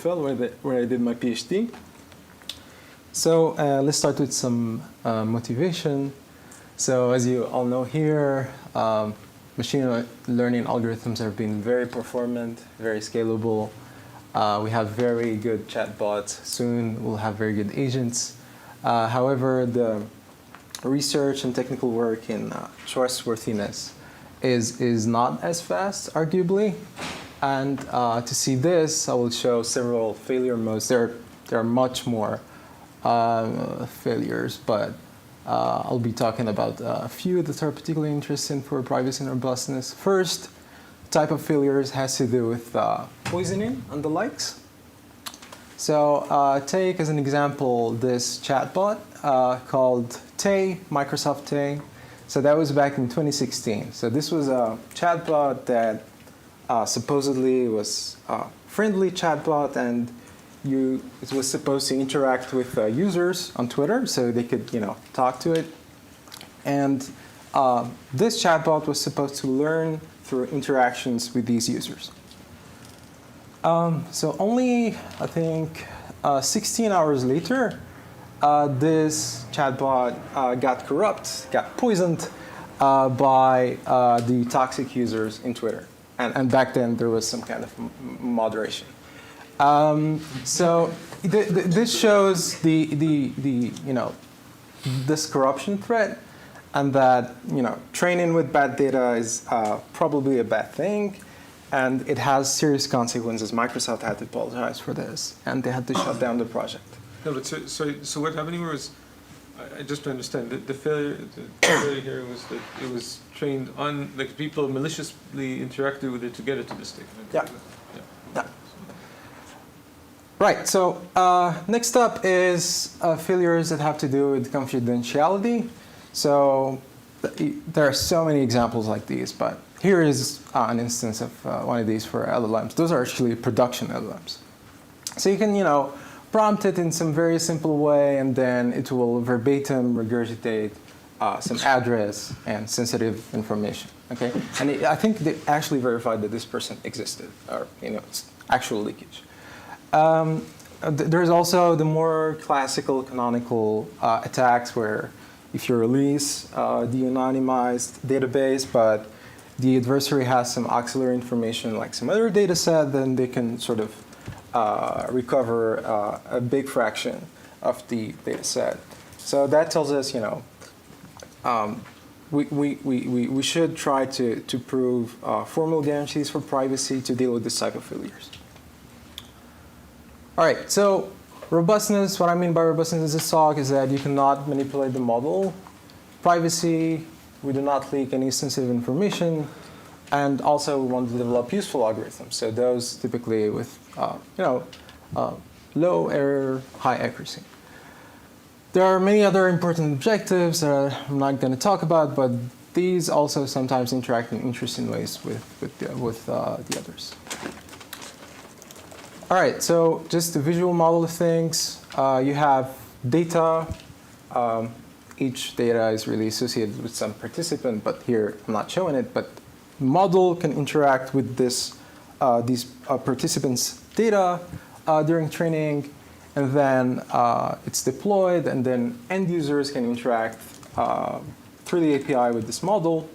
NFL, where I did my PhD. So let's start with some motivation. So as you all know here, machine learning algorithms have been very performant, very scalable. We have very good chatbots. Soon we'll have very good agents. However, the research and technical work in trustworthiness is not as fast, arguably. And to see this, I will show several failure modes. There are much more failures, but I'll be talking about a few that are particularly interesting for privacy and robustness. First type of failures has to do with poisoning and the likes. So take as an example this chatbot called Tay, Microsoft Tay. So that was back in 2016. So this was a chatbot that supposedly was a friendly chatbot, and it was supposed to interact with users on Twitter, so they could, talk to it. And this chatbot was supposed to learn through interactions with these users. So only, I think, 16 hours later, this chatbot got corrupt, got poisoned by the toxic users in Twitter. And back then, there was some kind of moderation. So this shows this corruption threat, and that training with bad data is probably a bad thing, and it has serious consequences. Microsoft had to apologize for this, and they had to shut down the project. No, but so what happened here was, just to understand, the failure here was that it was trained on, like, people maliciously interacted with it to get it to this state. Yeah. Right, so next up is failures that have to do with confidentiality. So there are so many examples like these, but here is an instance of one of these for LLMs. Those are actually production LLMs. So you can, prompt it in some very simple way, and then it will verbatim regurgitate some address and sensitive information. Okay, and I think they actually verified that this person existed, or it's actual leakage. There's also the more classical canonical attacks where if you release the anonymized database, but the adversary has some auxiliary information like some other data set, then they can sort of recover a big fraction of the data set. So that tells us, we should try to prove formal guarantees for privacy to deal with this type of failures. All right, so robustness, what I mean by robustness in this talk is that you cannot manipulate the model. Privacy, we do not leak any sensitive information. And also, we want to develop useful algorithms. So those typically with, low error, high accuracy. There are many other important objectives that I'm not going to talk about, but these also sometimes interact in interesting ways with the others. All right, so just a visual model of things. You have data. Each data is really associated with some participant, but here I'm not showing it. But model can interact with these participants' data during training, and then it's deployed, and then end users can interact through the API with this model.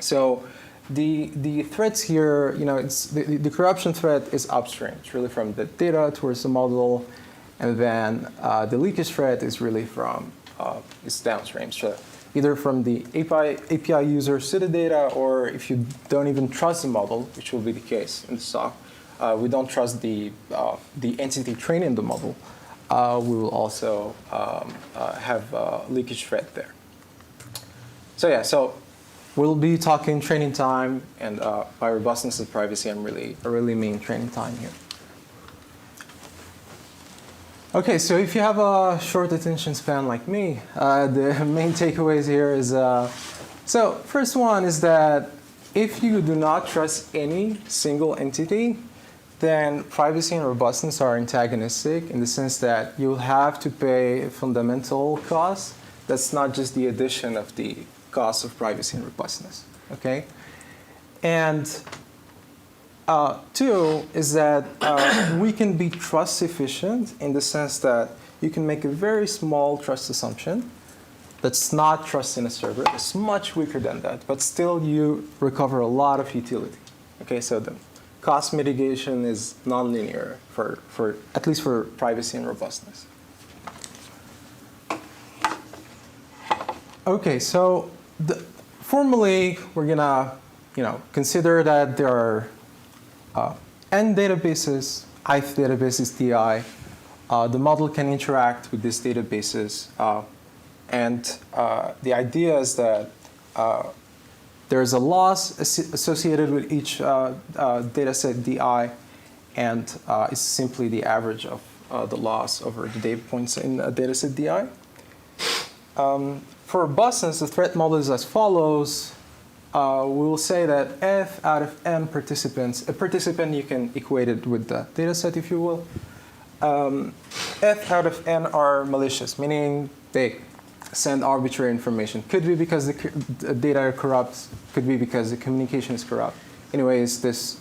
So the threats here, it's the corruption threat is upstream. It's really from the data towards the model, and then the leakage threat is really from it's downstream. So either from the API users to the data, or if you don't even trust the model, which will be the case in this talk, we don't trust the entity training the model, we will also have a leakage threat there. So yeah, so we'll be talking training time, and by robustness and privacy, I really mean training time here. Okay, so if you have a short attention span like me, the main takeaways here is, so first one is that if you do not trust any single entity, then privacy and robustness are antagonistic in the sense that you'll have to pay a fundamental cost that's not just the addition of the cost of privacy and robustness, okay? And Two is that we can be trust efficient in the sense that you can make a very small trust assumption that's not trust in a server. It's much weaker than that, but still you recover a lot of utility. Okay, so the cost mitigation is nonlinear for at least for privacy and robustness. Okay, so formally we're gonna consider that there are n databases, ith database is di. The model can interact with these databases, and the idea is that there's a loss associated with each dataset di, and it's simply the average of the loss over the data points in a dataset di. For robustness, the threat model is as follows. We will say that f out of n participants, a participant you can equate it with the data set if you will, f out of n are malicious, meaning they send arbitrary information. Could be because the data are corrupt, could be because the communication is corrupt. Anyways, this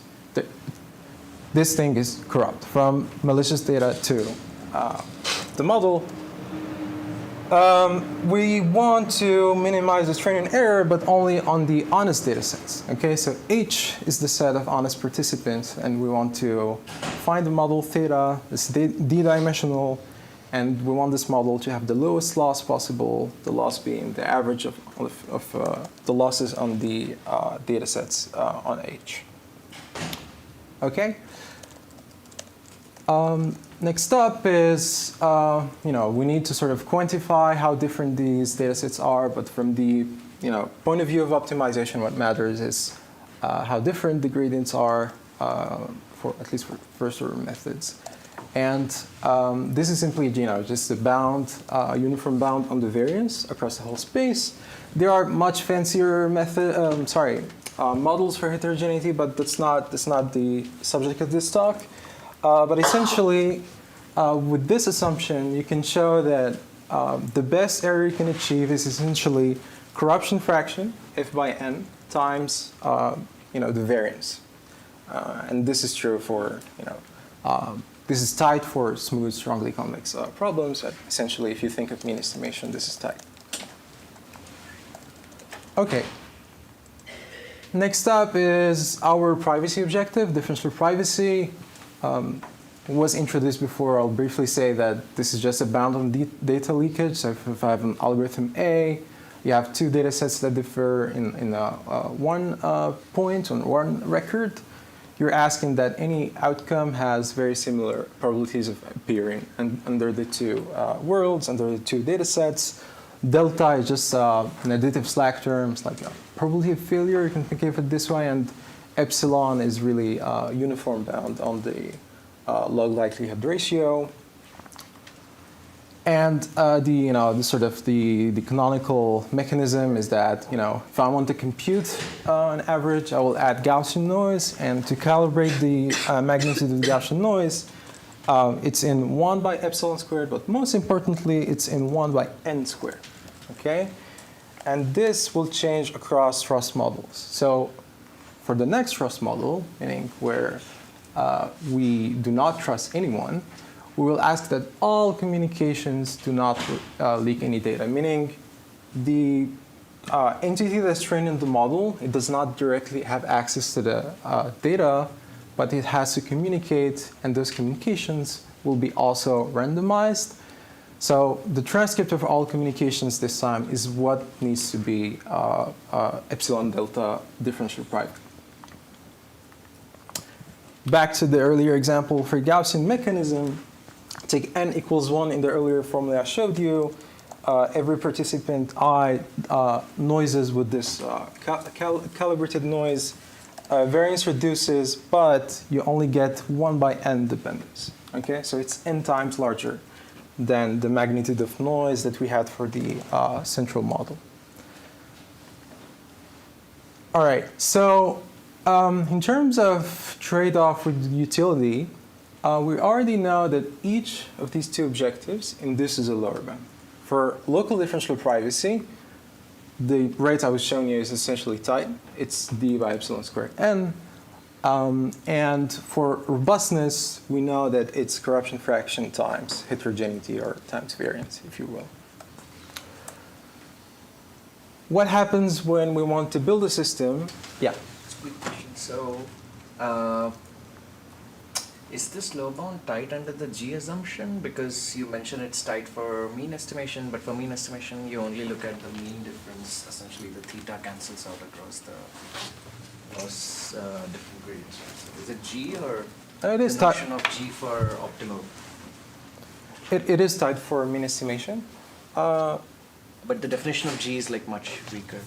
thing is corrupt. From malicious data to the model, we want to minimize the training error, but only on the honest data sets. Okay, so H is the set of honest participants, and we want to find the model theta, it's d-dimensional, and we want this model to have the lowest loss possible, the loss being the average of the losses on the data sets on H. Okay. Next up is, we need to sort of quantify how different these data sets are, but from the point of view of optimization, what matters is how different the gradients are, at least for first order methods. And this is simply just a bound, uniform bound on the variance across the whole space. There are much fancier models for heterogeneity, but that's not the subject of this talk. But essentially, with this assumption, you can show that the best error you can achieve is essentially corruption fraction, f by n, times the variance. And this is true for, this is tight for smooth, strongly convex problems. But essentially, if you think of mean estimation, this is tight. Okay. Next up is our privacy objective, differential privacy. Was introduced before. I'll briefly say that this is just a bound on data leakage. So if I have an algorithm A, you have two data sets that differ in one point on one record. You're asking that any outcome has very similar probabilities of appearing under the two worlds, under the two data sets. Delta is just an additive slack term. It's like a probability of failure. You can think of it this way. And epsilon is really uniform bound on the log likelihood ratio. And the canonical mechanism is that if I want to compute an average, I will add Gaussian noise, and to calibrate the magnitude of the Gaussian noise, it's in 1 by epsilon squared, but most importantly, it's in 1 by n squared. Okay, and this will change across trust models. So for the next trust model, meaning where we do not trust anyone, we will ask that all communications do not leak any data, meaning the entity that's trained in the model, it does not directly have access to the data, but it has to communicate, and those communications will be also randomized. So the transcript of all communications this time is what needs to be epsilon delta differential private. Back to the earlier example for Gaussian mechanism, take n equals 1 in the earlier formula I showed you. Every participant I noises with this calibrated noise. Variance reduces, but you only get 1 by n dependence. Okay, so it's n times larger than the magnitude of noise that we had for the central model. All right, so in terms of trade-off with utility, we already know that each of these two objectives induces a lower bound. For local differential privacy, the rate I was showing you is essentially tight. It's d by epsilon squared n. And for robustness, we know that it's corruption fraction times heterogeneity or times variance, if you will. What happens when we want to build a system? Yeah. That's a quick question. So, is this low bound tight under the G assumption? Because you mentioned it's tight for mean estimation, but for mean estimation, you only look at the mean difference. Essentially, the theta cancels out across different gradients. Right? So is it G or It is the tight. notion of G for optimal? It is tight for mean estimation. But the definition of G is like much weaker.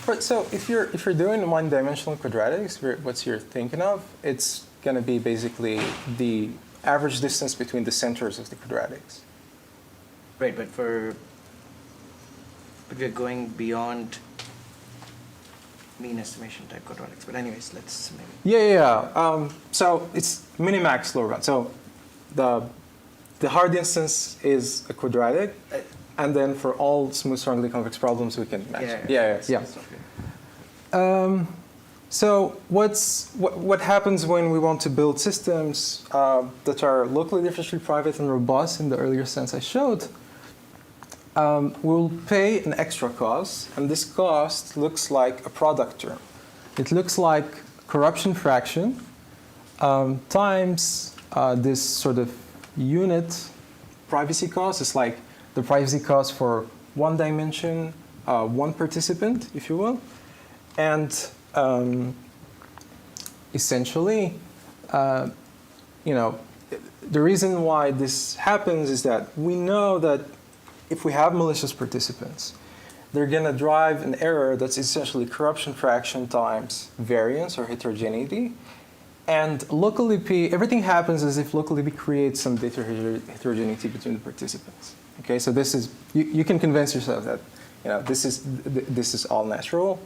But so if you're doing one-dimensional quadratics, what you're thinking of, it's going to be basically the average distance between the centers of the quadratics. Right, but we're going beyond mean estimation type quadratics. But anyways, let's maybe. Yeah. So it's minimax lower bound. So the hard instance is a quadratic, and then for all smooth strongly convex problems, we can match. Yeah. So what happens when we want to build systems that are locally differentially private and robust in the earlier sense I showed? We'll pay an extra cost, and this cost looks like a product term. It looks like corruption fraction times this sort of unit privacy cost. It's like the privacy cost for one dimension, one participant, if you will. And essentially, the reason why this happens is that we know that if we have malicious participants, they're going to drive an error that's essentially corruption fraction times variance or heterogeneity. And local EP, everything happens as if local EP creates some data heterogeneity between the participants. Okay, so this is you can convince yourself that this is all natural.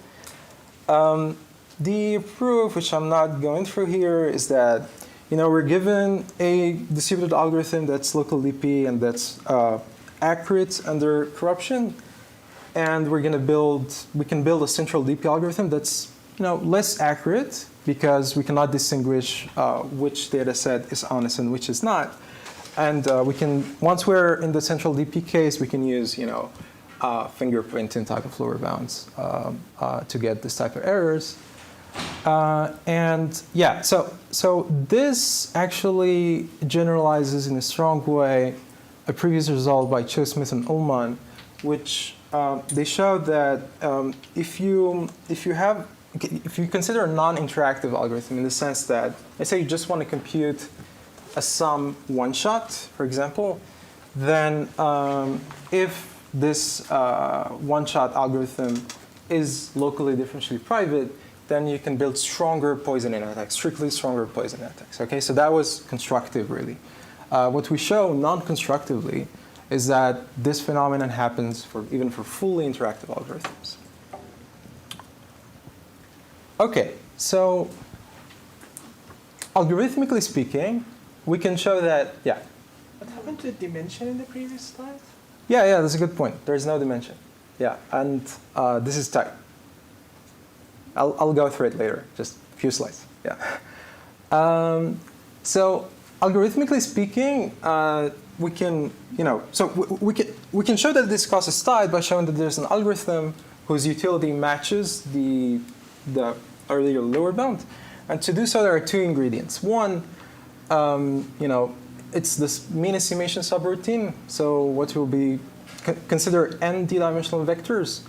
The proof, which I'm not going through here, is that we're given a distributed algorithm that's local EP and that's accurate under corruption, and we can build a central DP algorithm that's less accurate because we cannot distinguish which data set is honest and which is not. And once we're in the central DP case, we can use fingerprinting type of lower bounds to get this type of errors. So this actually generalizes in a strong way a previous result by Cho, Smith, and Ullman, which they showed that if you consider a non-interactive algorithm in the sense that, let's say you just want to compute a sum one-shot, for example, then if this one-shot algorithm is locally differentially private, then you can build stronger poisoning attacks, strictly stronger poisoning attacks. Okay, so that was constructive, really. What we show non-constructively is that this phenomenon happens even for fully interactive algorithms. Okay, so algorithmically speaking, we can show that, What happened to the dimension in the previous slide? Yeah, that's a good point. There is no dimension. Yeah, and this is tight. I'll go through it later, just a few slides. Yeah. So algorithmically speaking, we can show that this cost is tight by showing that there's an algorithm whose utility matches the earlier lower bound. And to do so, there are two ingredients. One, it's this mean estimation subroutine. So what will be consider n d-dimensional vectors.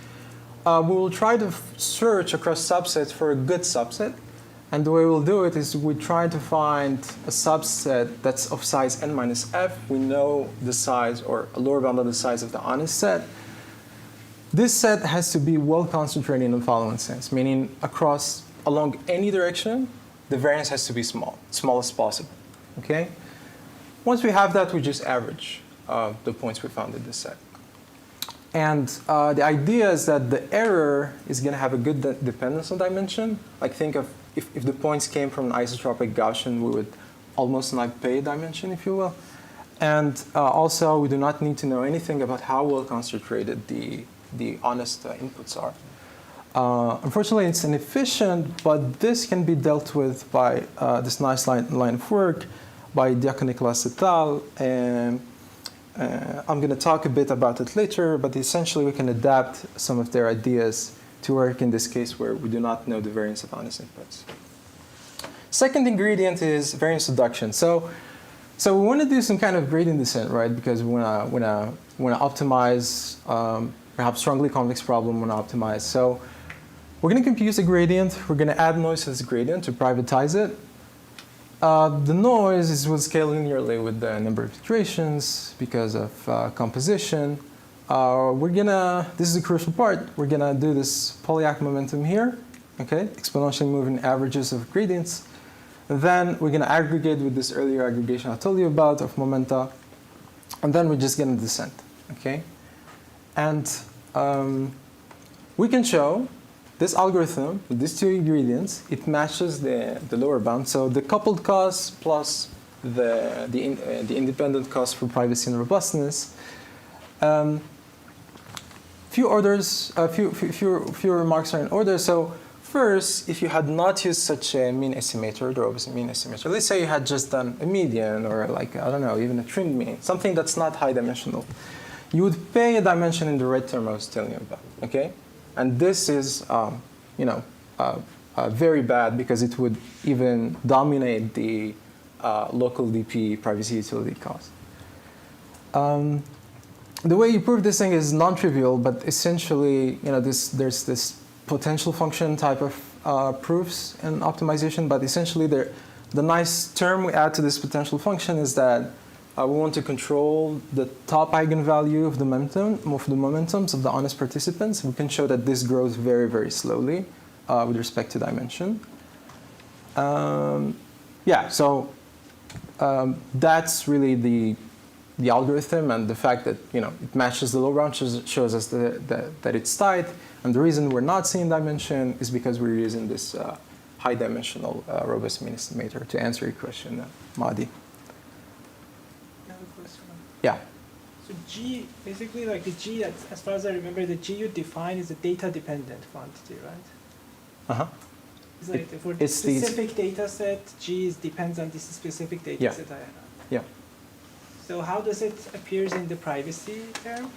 We will try to search across subsets for a good subset. And the way we'll do it is we try to find a subset that's of size n minus f. We know the size or a lower bound of the size of the honest set. This set has to be well concentrated in the following sense, meaning along any direction, the variance has to be smallest possible. Okay? Once we have that, we just average the points we found in this set. And the idea is that the error is going to have a good dependence on dimension. Like think of if the points came from an isotropic Gaussian, we would almost not pay dimension, if you will. And also, we do not need to know anything about how well concentrated the honest inputs are. Unfortunately, it's inefficient, but this can be dealt with by this nice line of work by Diaco-Nicolas et al. And I'm going to talk a bit about it later, but essentially we can adapt some of their ideas to work in this case where we do not know the variance of honest inputs. Second ingredient is variance reduction. So we want to do some kind of gradient descent, right? Because we want to optimize perhaps strongly convex problem. We want to optimize. So we're going to compute the gradient. We're going to add noise to this gradient to privatize it. The noise will scale linearly with the number of iterations because of composition. This is the crucial part. We're going to do this Polyak momentum here, okay? Exponentially moving averages of gradients. Then we're going to aggregate with this earlier aggregation I told you about of momenta. And then we're just going to descend, okay? And we can show this algorithm with these two ingredients, it matches the lower bound. So the coupled cost plus the independent cost for privacy and robustness. Few remarks are in order. So first, if you had not used such a mean estimator, the robust mean estimator, let's say you had just done a median or like, I don't know, even a trimmed mean, something that's not high dimensional, you would pay a dimension in the red term I was telling you about, okay? And this is, very bad because it would even dominate the local DP privacy utility cost. The way you prove this thing is non-trivial, but essentially, there's this potential function type of proofs in optimization, but essentially the nice term we add to this potential function is that we want to control the top eigenvalue of the momentums of the honest participants. We can show that this grows very, very slowly with respect to dimension. That's really the algorithm, and the fact that it matches the low bound shows us that it's tight. And the reason we're not seeing dimension is because we're using this high dimensional robust mean estimator to answer your question, Mahdi. Yeah. So G, basically like the G, as far as I remember, the G you define is a data-dependent quantity, right? Uh-huh. It's like for the specific data set, G depends on this specific data set I have. Yeah. So how does it appear in the privacy term?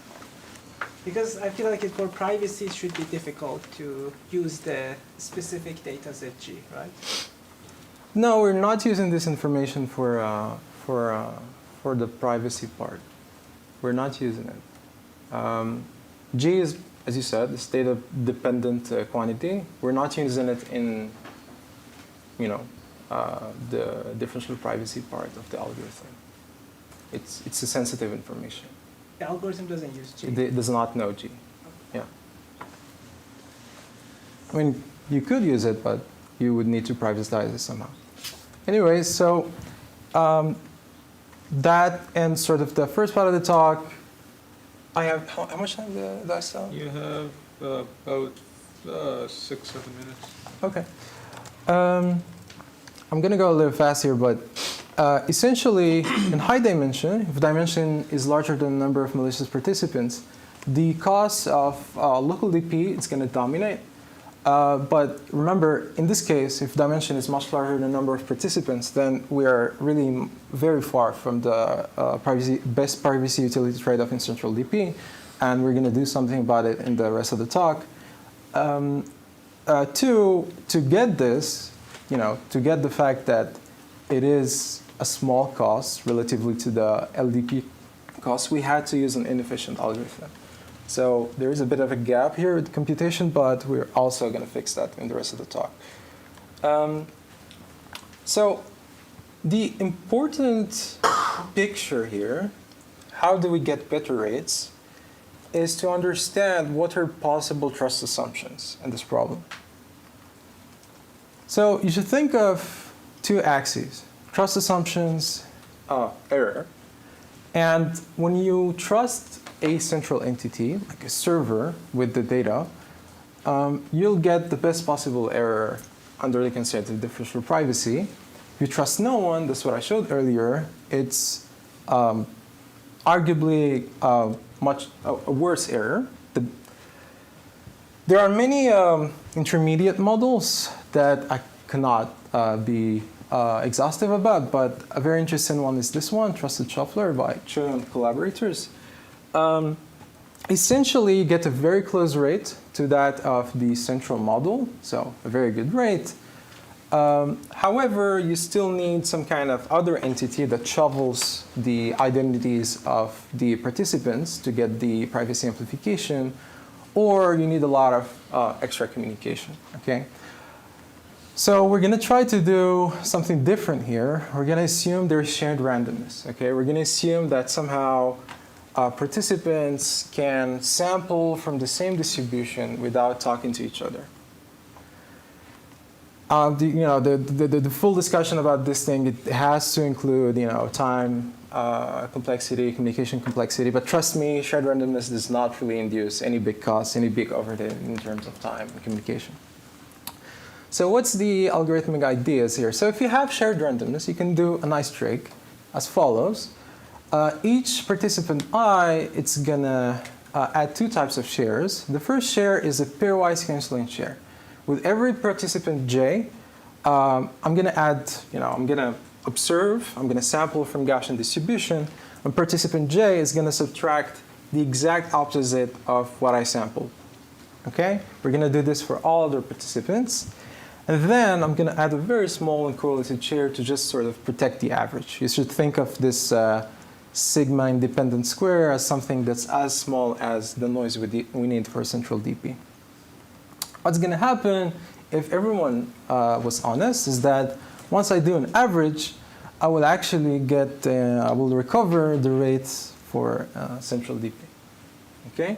Because I feel like for privacy it should be difficult to use the specific data set G, right? No, we're not using this information for the privacy part. We're not using it. G is, as you said, this data-dependent quantity. We're not using it in, the differential privacy part of the algorithm. It's a sensitive information. The algorithm doesn't use G. It does not know G. Yeah. I mean, you could use it, but you would need to privatize it somehow. Anyway, so that ends sort of the first part of the talk. I have, how much time do I still have? You have about 6-7 minutes. Okay. I'm going to go a little fast here, but essentially, in high dimension, if dimension is larger than the number of malicious participants, the cost of local DP is going to dominate. But remember, in this case, if dimension is much larger than the number of participants, then we are really very far from the best privacy utility trade-off in central DP, and we're going to do something about it in the rest of the talk. To get this, to get the fact that it is a small cost relatively to the LDP cost, we had to use an inefficient algorithm. So there is a bit of a gap here with computation, but we're also going to fix that in the rest of the talk. So the important picture here, how do we get better rates, is to understand what are possible trust assumptions in this problem. So you should think of two axes, trust assumptions, error. And when you trust a central entity, like a server with the data, you'll get the best possible error under the constraint of differential privacy. If you trust no one, that's what I showed earlier, it's arguably a worse error. There are many intermediate models that I cannot be exhaustive about, but a very interesting one is this one, Trusted Shuffler by Cho and collaborators. Essentially, you get a very close rate to that of the central model, so a very good rate. However, you still need some kind of other entity that shovels the identities of the participants to get the privacy amplification, or you need a lot of extra communication, okay? So we're going to try to do something different here. We're going to assume there's shared randomness, okay? We're going to assume that somehow participants can sample from the same distribution without talking to each other. The full discussion about this thing, it has to include, time, complexity, communication complexity. But trust me, shared randomness does not really induce any big costs, any big overhead in terms of time and communication. So what's the algorithmic ideas here? So if you have shared randomness, you can do a nice trick as follows. Each participant I, it's going to add two types of shares. The first share is a pairwise canceling share. With every participant j, I'm going to add, I'm going to observe, I'm going to sample from Gaussian distribution, and participant j is going to subtract the exact opposite of what I sampled. Okay? We're going to do this for all other participants. And then I'm going to add a very small and correlated share to just sort of protect the average. You should think of this sigma independent square as something that's as small as the noise we need for a central DP. What's going to happen if everyone was honest is that once I do an average, I will actually get, I will recover the rates for central DP. Okay?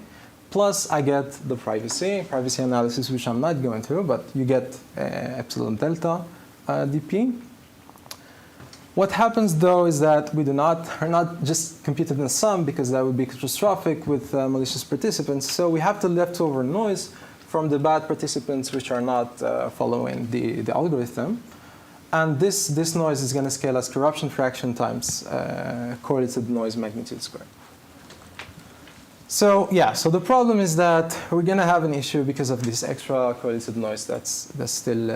Plus, I get the privacy analysis, which I'm not going through, but you get epsilon delta DP. What happens, though, is that we are not just computed in sum, because that would be catastrophic with malicious participants. So we have the leftover noise from the bad participants which are not following the algorithm. And this noise is going to scale as corruption fraction times correlated noise magnitude squared. So yeah, so the problem is that we're going to have an issue because of this extra correlated noise that's still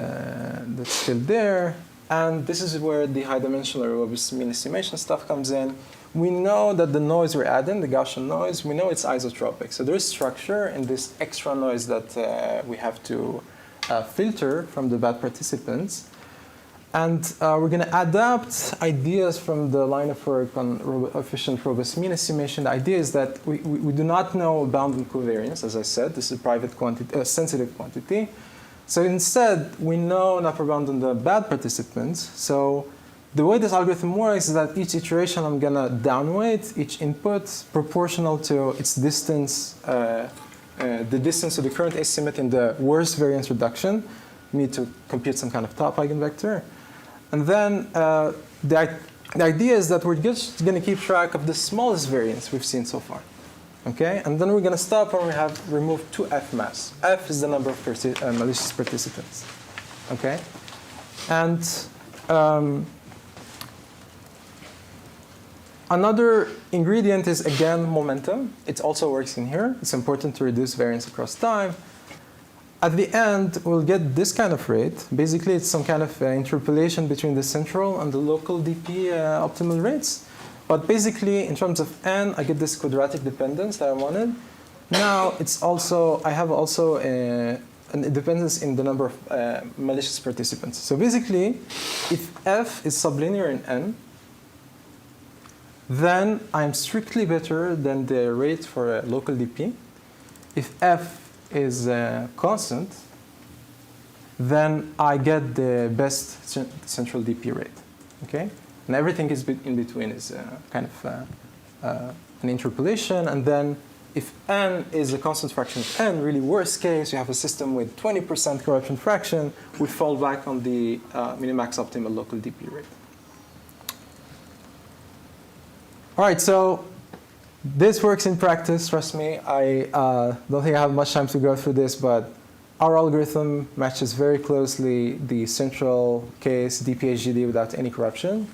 there. And this is where the high-dimensional robust mean estimation stuff comes in. We know that the noise we're adding, the Gaussian noise, we know it's isotropic. So there's structure in this extra noise that we have to filter from the bad participants. And we're going to adapt ideas from the line of work on efficient robust mean estimation. The idea is that we do not know bounded covariance, as I said. This is a private quantity, sensitive quantity. So instead, we know an upper bound on the bad participants. So the way this algorithm works is that each iteration, I'm going to downweight each input proportional to its distance, the distance to the current estimate in the worst variance reduction. We need to compute some kind of top eigenvector. And then the idea is that we're just going to keep track of the smallest variance we've seen so far. Okay? And then we're going to stop when we have removed 2 F mass. F is the number of malicious participants. Okay? And another ingredient is, again, momentum. It also works in here. It's important to reduce variance across time. At the end, we'll get this kind of rate. Basically, it's some kind of interpolation between the central and the local DP optimal rates. But basically, in terms of n, I get this quadratic dependence that I wanted. Now, it's also, I have also a dependence in the number of malicious participants. So basically, if f is sublinear in n, then I'm strictly better than the rate for a local DP. If f is constant, then I get the best central DP rate. Okay? And everything is in between is kind of an interpolation. And then if n is a constant fraction of n, really worst case, you have a system with 20% corruption fraction, we fall back on the minimax optimal local DP rate. All right, so this works in practice, trust me. I don't think I have much time to go through this, but our algorithm matches very closely the central case DPHGD without any corruption.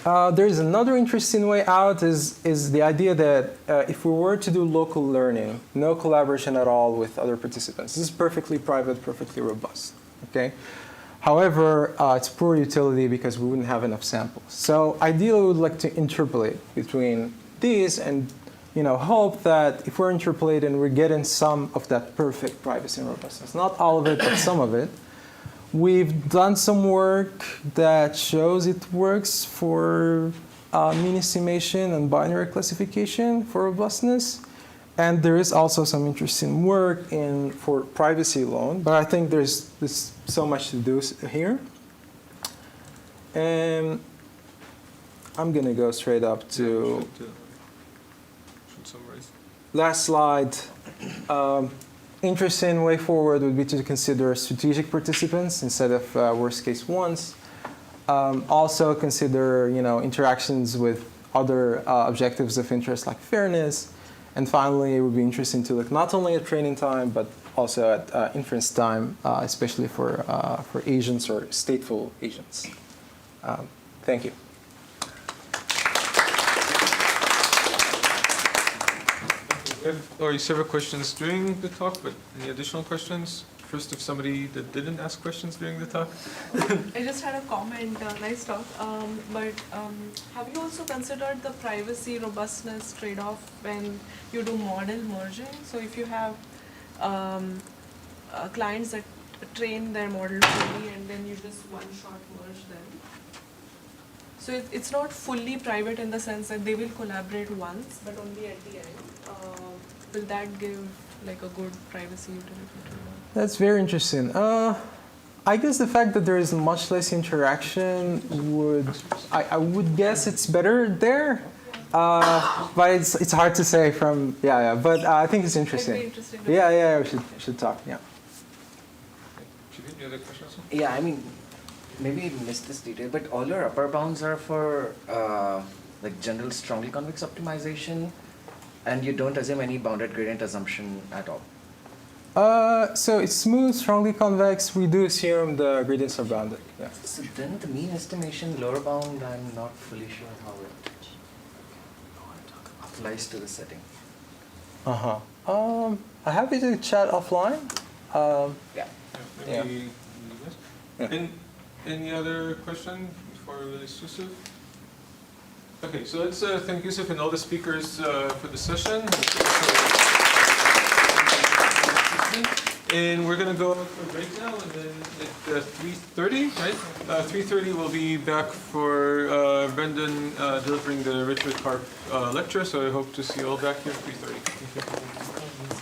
There's another interesting way out is the idea that if we were to do local learning, no collaboration at all with other participants, this is perfectly private, perfectly robust. Okay. However, it's poor utility because we wouldn't have enough samples. So ideally, we would like to interpolate between these and hope that if we're interpolating, we're getting some of that perfect privacy and robustness. Not all of it, but some of it. We've done some work that shows it works for mean estimation and binary classification for robustness. And there is also some interesting work for privacy alone, but I think there's so much to do here. And I'm going to go straight up to should summarize. Last slide. Interesting way forward would be to consider strategic participants instead of worst case ones. Also consider interactions with other objectives of interest like fairness. And finally, it would be interesting to look not only at training time, but also at inference time, especially for agents or stateful agents. Thank you. We have already several questions during the talk, but any additional questions? First, if somebody that didn't ask questions during the talk. I just had a comment, nice talk, but have you also considered the privacy robustness trade-off when you do model merging? So if you have clients that train their model fully and then you just one-shot merge them. So it's not fully private in the sense that they will collaborate once, but only at the end. Will that give like a good privacy utility? That's very interesting. I guess the fact that there is much less interaction I would guess it's better there. But it's hard to say from, but I think it's interesting. It'd be interesting. Yeah, we should talk, yeah. Any other questions? Yeah, I mean, maybe I missed this detail, but all your upper bounds are for like general strongly convex optimization, and you don't assume any bounded gradient assumption at all. So it's smooth, strongly convex. We do assume the gradients are bounded. Yeah. So then the mean estimation lower bound, I'm not fully sure how it applies to the setting. I'm happy to chat offline. Yeah. Maybe any other question before we release Youssef? Okay, so let's thank Youssef and all the speakers for the session. And we're going to go for a break now, and then at 3:30, right? 3:30 we'll be back for Brendan delivering the Richard Karp lecture, so I hope to see you all back here at 3:30. Thank you.